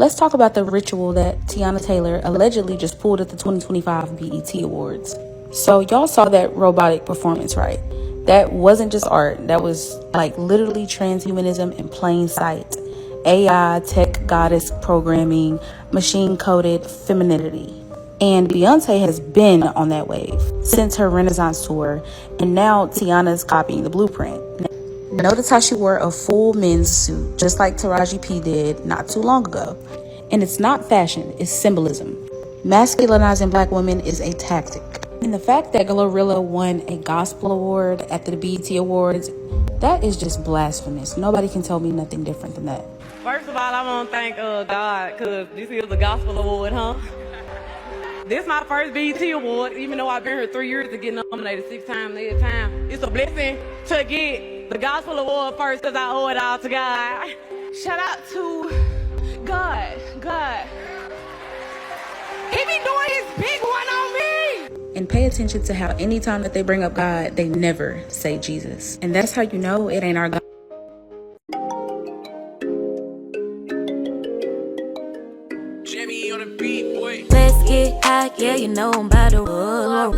let's talk about the ritual that Teyana Taylor allegedly just pulled at the 2025 BET Awards. So y'all saw that robotic performance, right? That wasn't just art. That was like literally transhumanism in plain sight. AI, tech goddess programming, machine-coded femininity. And Beyonce has been on that wave since her Renaissance tour, and now Teyana's copying the blueprint. Notice how she wore a full men's suit, just like Teraji P did not too long ago. And it's not fashion, it's symbolism. Masculinizing black women is a tactic. And the fact that Glorilla won a gospel award at the BET Awards, that is just blasphemous. Nobody can tell me nothing different than that. First of all, I want to thank God, because this is a gospel award, huh? This is my first BET Award, even though I've been here 3 years to get nominated 6 times, 8 times. It's a blessing to get the gospel award first, because I owe it all to God. Shout out to God. He be doing his big one on me. And pay attention to how anytime that they bring up God, they never say Jesus. And that's how you know it ain't our God. Let's get high, yeah, you know I'm about to roll.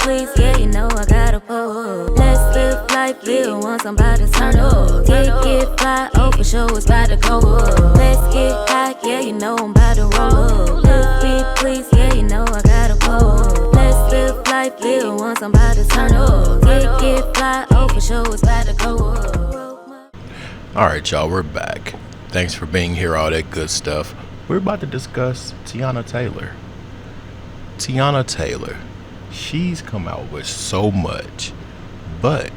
Please, yeah, you know I gotta pull. Let's live life, live once, I'm about to turn up. Get fly, oh for sure, it's about to go up. Let's get high, yeah, you know I'm about to roll. Please, yeah, you know I gotta pull. Let's live life, live once, I'm about to turn up. Get fly, oh for sure, it's about to go up. Alright, y'all, we're back. Thanks for being here, all that good stuff. We're about to discuss Teyana Taylor. Teyana Taylor, she's come out with so much, but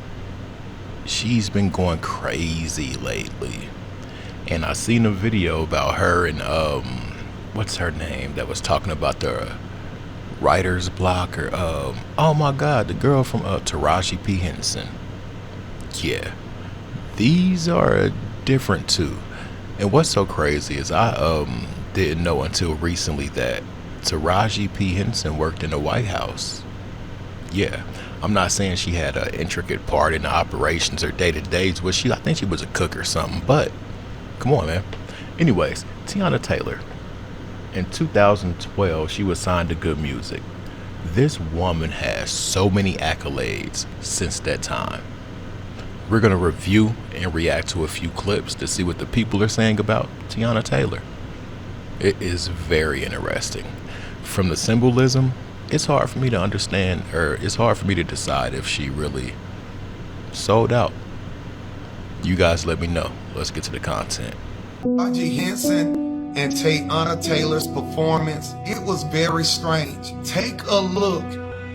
she's been going crazy lately. And I seen a video about her and what's her name, that was talking about the writer's block, or oh my god, the girl from Teraji P. Henson. Yeah, these are different too. And what's so crazy is I didn't know until recently that Teraji P. Henson worked in the White House. Yeah, I'm not saying she had an intricate part in the operations or day-to-days, but I think she was a cook or something, but come on, man. Anyways, Teyana Taylor. In 2012, she was signed to Good Music. This woman has so many accolades since that time. We're going to review and react to a few clips to see what the people are saying about Teyana Taylor. It is very interesting. From the symbolism, it's hard for me to understand, or it's hard for me to decide if she really sold out. You guys let me know. Let's get to the content. Teraji Henson and Teyana Taylor's performance, it was very strange. Take a look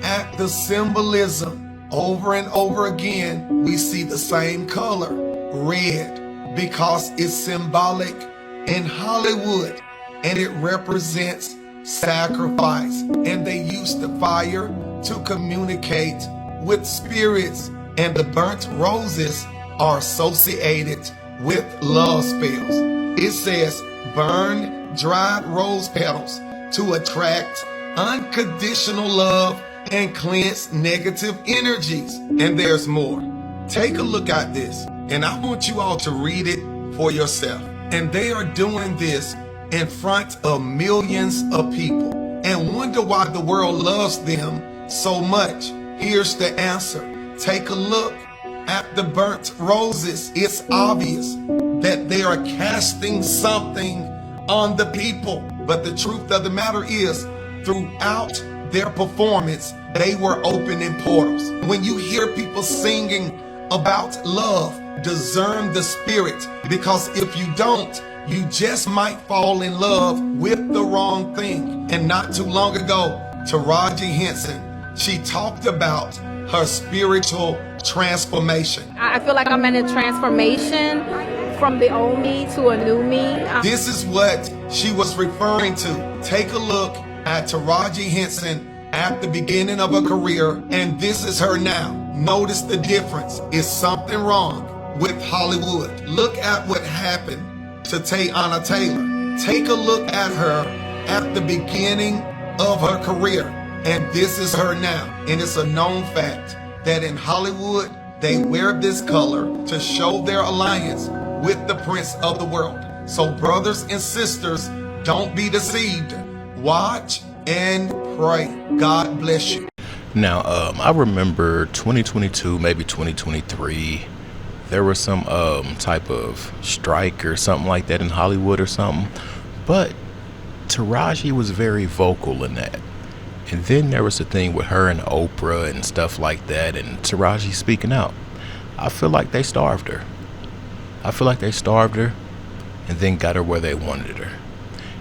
at the symbolism. Over and over again, we see the same color, red, because it's symbolic in Hollywood, and it represents sacrifice. And they use the fire to communicate with spirits, and the burnt roses are associated with love spells. It says, burn dried rose petals to attract unconditional love and cleanse negative energies. And there's more. Take a look at this, and I want you all to read it for yourself. And they are doing this in front of millions of people and wonder why the world loves them so much. Here's the answer. Take a look at the burnt roses. It's obvious that they are casting something on the people. But the truth of the matter is, throughout their performance, they were opening portals. When you hear people singing about love, discern the spirit, because if you don't, you just might fall in love with the wrong thing. And not too long ago, Teraji Henson, she talked about her spiritual transformation. I feel like I'm in a transformation from the old me to a new me. This is what she was referring to. Take a look at Teraji Henson at the beginning of her career, and this is her now. Notice the difference. Is something wrong with Hollywood? Look at what happened to Teyana Taylor. Take a look at her at the beginning of her career, and this is her now. And it's a known fact that in Hollywood, they wear this color to show their alliance with the prince of the world. So, brothers and sisters, don't be deceived. Watch and pray. God bless you. Now, I remember 2022, maybe 2023, there was some type of strike or something like that in Hollywood or something. But Teraji was very vocal in that. And then there was the thing with her and Oprah and stuff like that, and Teraji speaking out. I feel like they starved her. And then got her where they wanted her.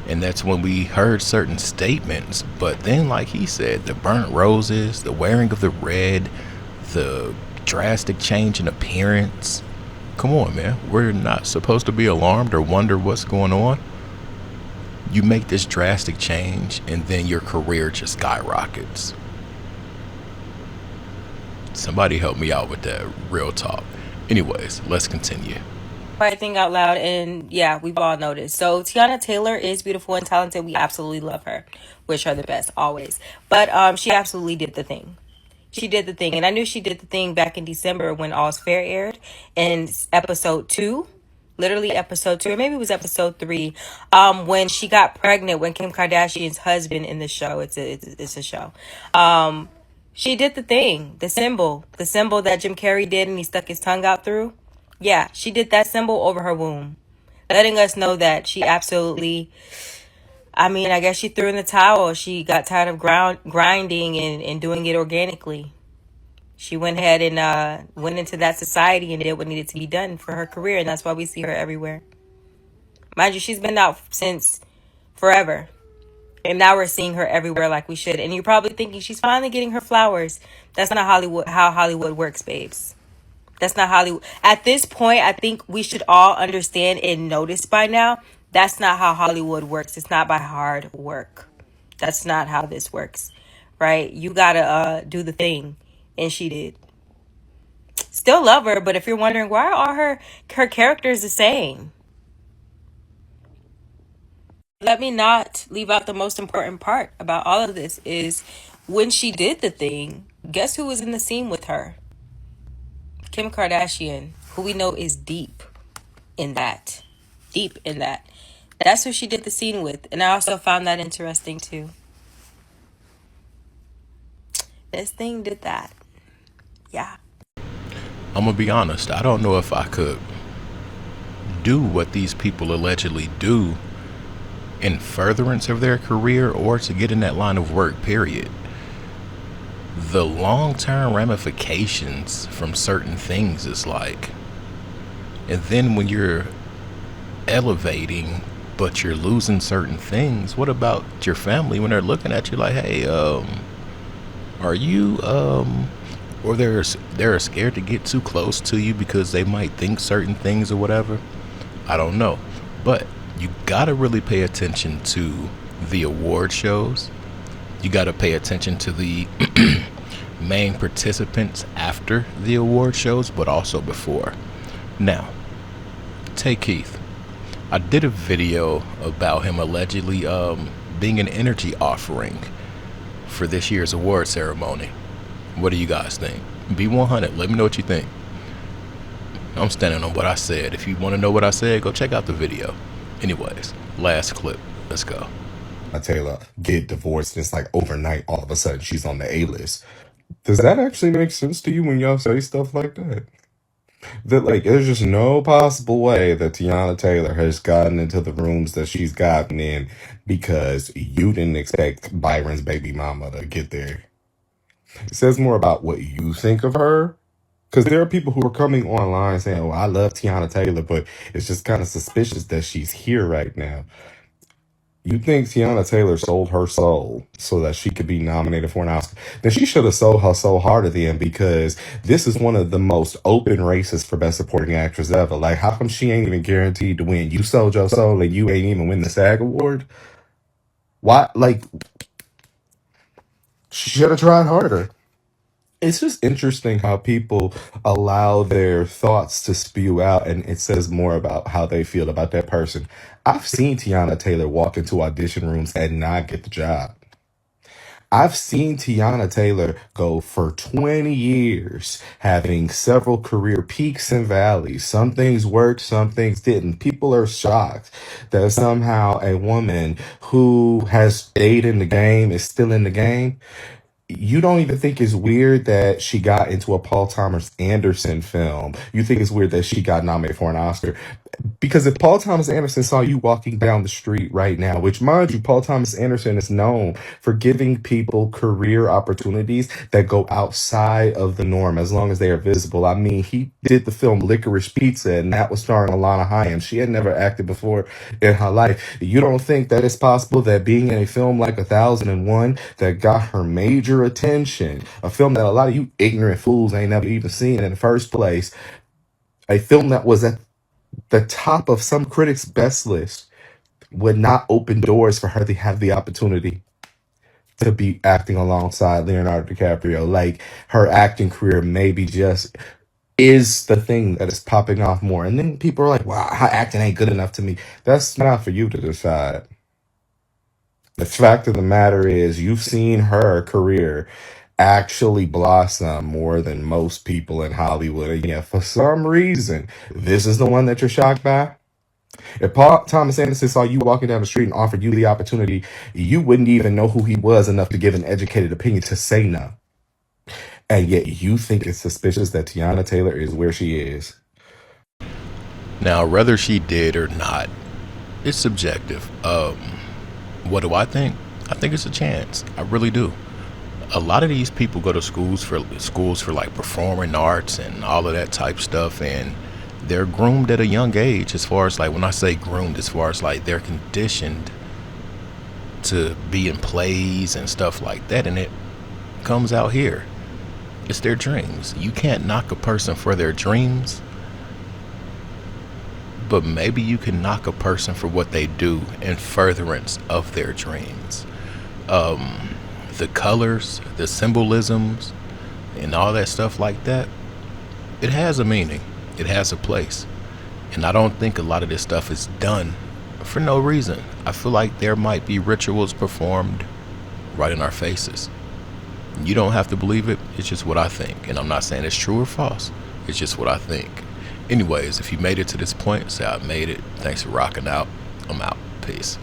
And that's when we heard certain statements. But then, like he said, the burnt roses, the wearing of the red, the drastic change in appearance. Come on, man. We're not supposed to be alarmed or wonder what's going on. You make this drastic change, and then your career just skyrockets. Somebody help me out with that, real talk. Anyways, let's continue. Right thing out loud, and yeah, we've all noticed. So Teyana Taylor is beautiful and talented. We absolutely love her. Wish her the best always. But she absolutely did the thing. She did the thing, and I knew she did the thing back in December when All's Fair aired in episode 2. Literally episode 2, or maybe it was episode 3, when she got pregnant, when Kim Kardashian's husband in the show, it's a show, she did the thing, the symbol that Jim Carrey did and he stuck his tongue out through. Yeah, she did that symbol over her womb, letting us know that she absolutely, I mean, I guess she threw in the towel. She got tired of grinding and doing it organically. She went ahead and went into that society and did what needed to be done for her career, and that's why we see her everywhere. Mind you, she's been out since forever, and now we're seeing her everywhere like we should. And you're probably thinking she's finally getting her flowers. That's not how Hollywood works, babes. That's not Hollywood. At this point, I think we should all understand and notice by now, that's not how Hollywood works. It's not by hard work. That's not how this works, right? You gotta do the thing. And she did. Still love her, but if you're wondering why are her characters the same, let me not leave out the most important part about all of this is when she did the thing, guess who was in the scene with her? Kim Kardashian, who we know is deep in that. That's who she did the scene with. And I also found that interesting too. This thing did that. Yeah. I'm gonna be honest, I don't know if I could do what these people allegedly do in furtherance of their career or to get in that line of work, period. The long-term ramifications from certain things is like, and then when you're elevating but you're losing certain things, what about your family when they're looking at you like, hey, are you or they're scared to get too close to you because they might think certain things or whatever? I don't know, but you gotta really pay attention to the award shows. You gotta pay attention to the main participants after the award shows, but also before. Now, take Keith. I did a video about him allegedly being an energy offering for this year's award ceremony. What do you guys think? Be 100. Let me know what you think. I'm standing on what I said. If you want to know what I said, go check out the video. Anyways, last clip. Let's go. Taylor get divorced and it's like overnight, all of a sudden she's on the A-list. Does that actually make sense to you when y'all say stuff like that? That like there's just no possible way that Teyana Taylor has gotten into the rooms that she's gotten in because you didn't expect Byron's baby mama to get there. It says more about what you think of her. Because there are people who are coming online saying, oh, I love Teyana Taylor, but it's just kind of suspicious that she's here right now. You think Teyana Taylor sold her soul so that she could be nominated for an Oscar? Then she should have sold her soul harder then, because this is one of the most open races for Best Supporting Actress ever. Like, how come she ain't even guaranteed to win? You sold your soul and you ain't even win the SAG award? Why? Like, she should have tried harder. It's just interesting how people allow their thoughts to spew out, and it says more about how they feel about that person. I've seen Teyana Taylor walk into audition rooms and not get the job. I've seen Teyana Taylor go for 20 years, having several career peaks and valleys. Some things worked, some things didn't. People are shocked that somehow a woman who has stayed in the game is still in the game. You don't even think it's weird that she got into a Paul Thomas Anderson film. You think it's weird that she got nominated for an Oscar. Because if Paul Thomas Anderson saw you walking down the street right now, which mind you, Paul Thomas Anderson is known for giving people career opportunities that go outside of the norm as long as they are visible. I mean, he did the film Licorice Pizza, and that was starring Alana Hayim. She had never acted before in her life. You don't think that it's possible that being in a film like 1001 that got her major attention, a film that a lot of you ignorant fools ain't never even seen in the first place, a film that was at the top of some critics' best list, would not open doors for her to have the opportunity to be acting alongside Leonardo DiCaprio? Like, her acting career maybe just is the thing that is popping off more. And then people are like, wow, her acting ain't good enough to me. That's not for you to decide. The fact of the matter is, you've seen her career actually blossom more than most people in Hollywood. And yeah, for some reason, this is the one that you're shocked by. If Paul Thomas Anderson saw you walking down the street and offered you the opportunity, you wouldn't even know who he was enough to give an educated opinion to say no. And yet you think it's suspicious that Teyana Taylor is where she is. Now, whether she did or not, it's subjective. What do I think? I think it's a chance. I really do. A lot of these people go to schools for like performing arts and all of that type stuff, and they're groomed at a young age. As far as like, when I say groomed, as far as like they're conditioned to be in plays and stuff like that, and it comes out here. It's their dreams. You can't knock a person for their dreams, but maybe you can knock a person for what they do in furtherance of their dreams. The colors, the symbolisms, and all that stuff like that, it has a meaning. It has a place. And I don't think a lot of this stuff is done for no reason. I feel like there might be rituals performed right in our faces. You don't have to believe it. It's just what I think. And I'm not saying it's true or false. It's just what I think. Anyways, if you made it to this point, say I made it. Thanks for rocking out. I'm out. Peace.